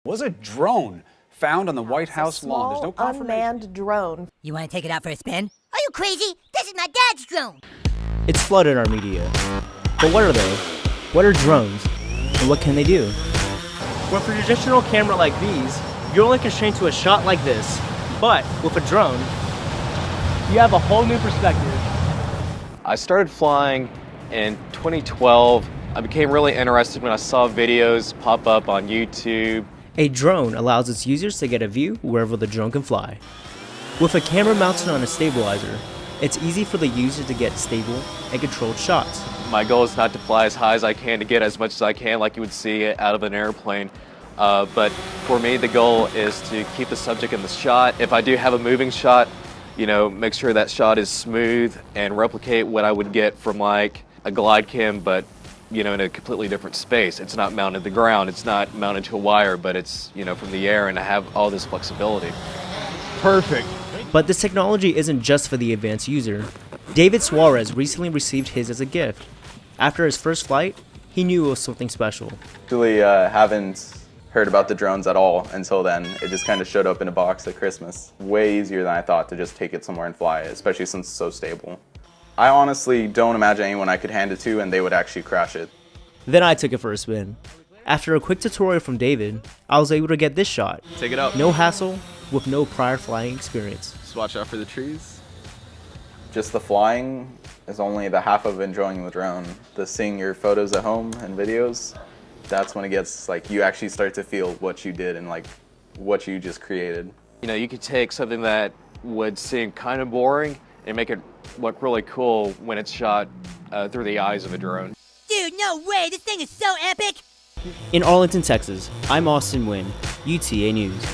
Was a drone found on the White House lawn. There's no confirmation. Unmanned drone. You want to take it out for a spin? Are you crazy? This is my dad's drone. It's flooded our media. But what are they? What are drones? And what can they do? With a traditional camera like these, you're only constrained to a shot like this. But with a drone, you have a whole new perspective. I started flying in 2012. I became really interested when I saw videos pop up on YouTube. A drone allows its users to get a view wherever the drone can fly. With a camera mounted on a stabilizer, it's easy for the user to get stable and controlled shots. My goal is not to fly as high as I can to get as much as I can like you would see out of an airplane. But for me, the goal is to keep the subject in the shot. If I do have a moving shot, make sure that shot is smooth and replicate what I would get from like a glide cam, but in a completely different space. It's not mounted to the ground, it's not mounted to a wire, but it's, from the air, and I have all this flexibility. Perfect. But this technology isn't just for the advanced user. David Suarez recently received his as a gift. After his first flight, he knew it was something special. Actually, haven't heard about the drones at all until then. It just kind of showed up in a box at Christmas. Way easier than I thought to just take it somewhere and fly it, especially since it's so stable. I honestly don't imagine anyone I could hand it to and they would actually crash it. Then I took it for a spin. After a quick tutorial from David, I was able to get this shot. Take it out. No hassle, with no prior flying experience. Just watch out for the trees. Just the flying is only the half of enjoying the drone. The seeing your photos at home and videos, that's when it gets like you actually start to feel what you did and like what you just created. You could take something that would seem kind of boring and make it look really cool when it's shot through the eyes of a drone. Dude, no way. This thing is so epic. In Arlington, Texas, I'm Nguyen, UTA News.